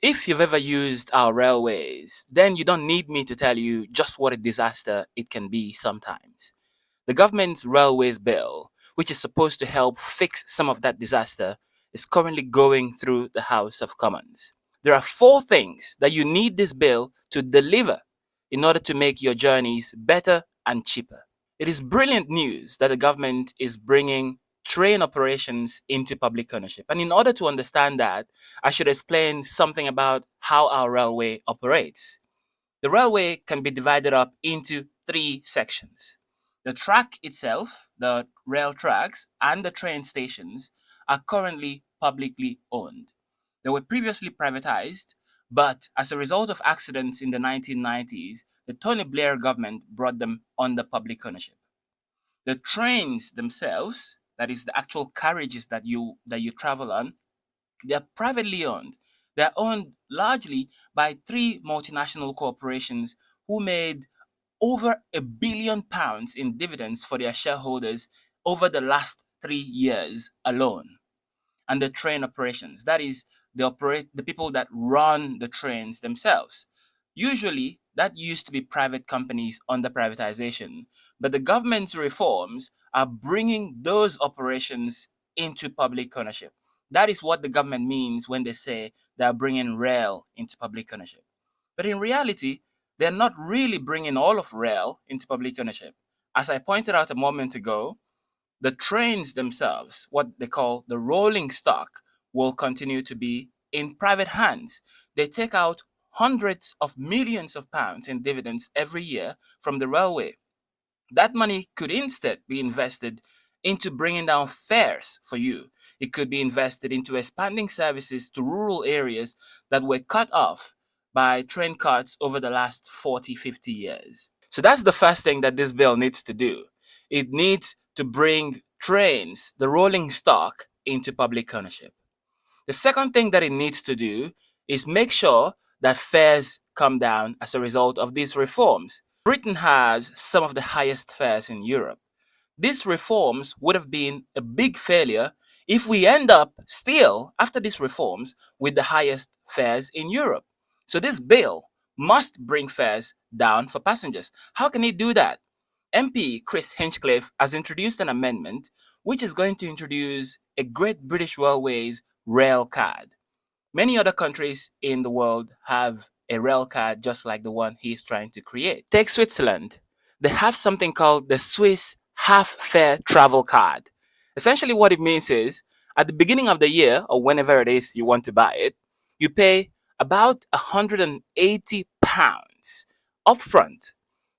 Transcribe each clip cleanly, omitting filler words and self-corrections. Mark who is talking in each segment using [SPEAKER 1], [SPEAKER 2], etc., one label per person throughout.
[SPEAKER 1] If you've ever used our railways, then you don't need me to tell you just what a disaster it can be sometimes. The government's railways bill, which is supposed to help fix some of that disaster, is currently going through the House of Commons. There are four things that you need this bill to deliver in order to make your journeys better and cheaper. It is brilliant news that the government is bringing train operations into public ownership. And in order to understand that, I should explain something about how our railway operates. The railway can be divided up into three sections. The track itself, the rail tracks, and the train stations are currently publicly owned. They were previously privatized, but as a result of accidents in the 1990s, the Tony Blair government brought them under public ownership. The trains themselves, that is the actual carriages that you travel on, they're privately owned. They're owned largely by three multinational corporations who made over £1 billion in dividends for their shareholders over the last 3 years alone. And the train operations, that is, the people that run the trains themselves. Usually, that used to be private companies under privatization, but the government's reforms are bringing those operations into public ownership. That is what the government means when they say they are bringing rail into public ownership. But in reality, they're not really bringing all of rail into public ownership. As I pointed out a moment ago, the trains themselves, what they call the rolling stock, will continue to be in private hands. They take out hundreds of millions of pounds in dividends every year from the railway. That money could instead be invested into bringing down fares for you. It could be invested into expanding services to rural areas that were cut off by train cuts over the last 40, 50 years. So that's the first thing that this bill needs to do. It needs to bring trains, the rolling stock, into public ownership. The second thing that it needs to do is make sure that fares come down as a result of these reforms. Britain has some of the highest fares in Europe. These reforms would have been a big failure if we end up still, after these reforms, with the highest fares in Europe. So this bill must bring fares down for passengers. How can it do that? MP Chris Hinchcliffe has introduced an amendment which is going to introduce a Great British Railways rail card. Many other countries in the world have a rail card just like the one he is trying to create. Take Switzerland. They have something called the Swiss half fare travel card. Essentially, what it means is at the beginning of the year or whenever it is you want to buy it, you pay about £180 upfront.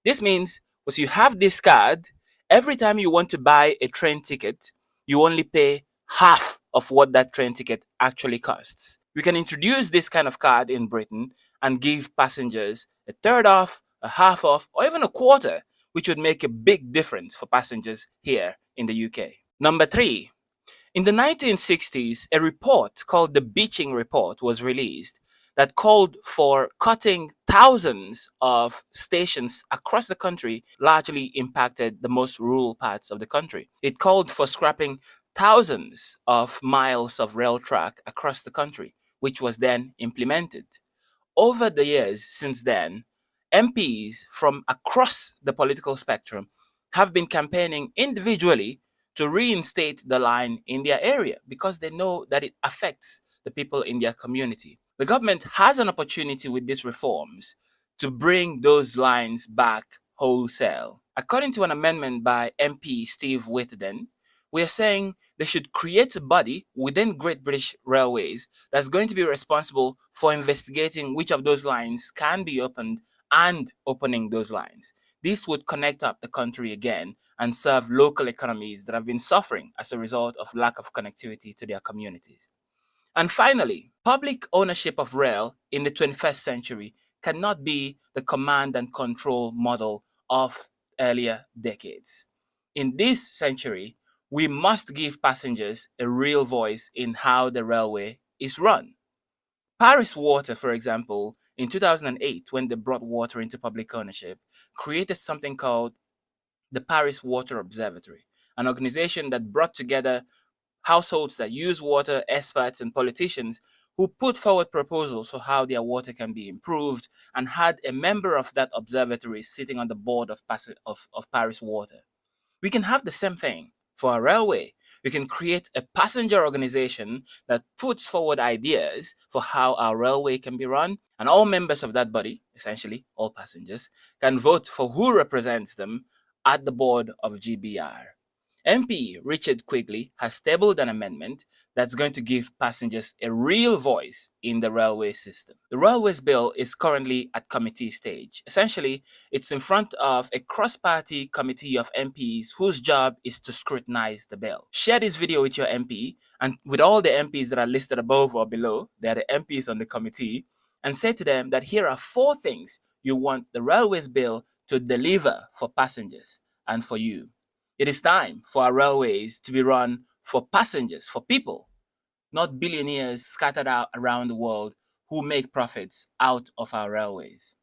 [SPEAKER 1] This means once you have this card, every time you want to buy a train ticket, you only pay half of what that train ticket actually costs. We can introduce this kind of card in Britain and give passengers a third off, a half off, or even a quarter, which would make a big difference for passengers here in the UK. Number three, in the 1960s, a report called the Beeching Report was released that called for cutting thousands of stations across the country, largely impacted the most rural parts of the country. It called for scrapping thousands of miles of rail track across the country, which was then implemented. Over the years since then, MPs from across the political spectrum have been campaigning individually to reinstate the line in their area because they know that it affects the people in their community. The government has an opportunity with these reforms to bring those lines back wholesale. According to an amendment by MP Steve Whittington, we are saying they should create a body within Great British Railways that's going to be responsible for investigating which of those lines can be opened and opening those lines. This would connect up the country again and serve local economies that have been suffering as a result of lack of connectivity to their communities. And finally, public ownership of rail in the 21st century cannot be the command and control model of earlier decades. In this century, we must give passengers a real voice in how the railway is run. Paris Water, for example, in 2008, when they brought water into public ownership, created something called the Paris Water Observatory, an organization that brought together households that use water, experts, and politicians who put forward proposals for how their water can be improved and had a member of that observatory sitting on the board of Paris Water. We can have the same thing for a railway. We can create a passenger organization that puts forward ideas for how our railway can be run, and all members of that body, essentially all passengers, can vote for who represents them at the board of GBR. MP Richard Quigley has tabled an amendment that's going to give passengers a real voice in the railway system. The Railways Bill is currently at committee stage. Essentially, it's in front of a cross-party committee of MPs whose job is to scrutinize the bill. Share this video with your MP and with all the MPs that are listed above or below, they are the MPs on the committee, and say to them that here are 4 things you want the Railways Bill to deliver for passengers and for you. It is time for our railways to be run for passengers, for people, not billionaires scattered out around the world who make profits out of our railways.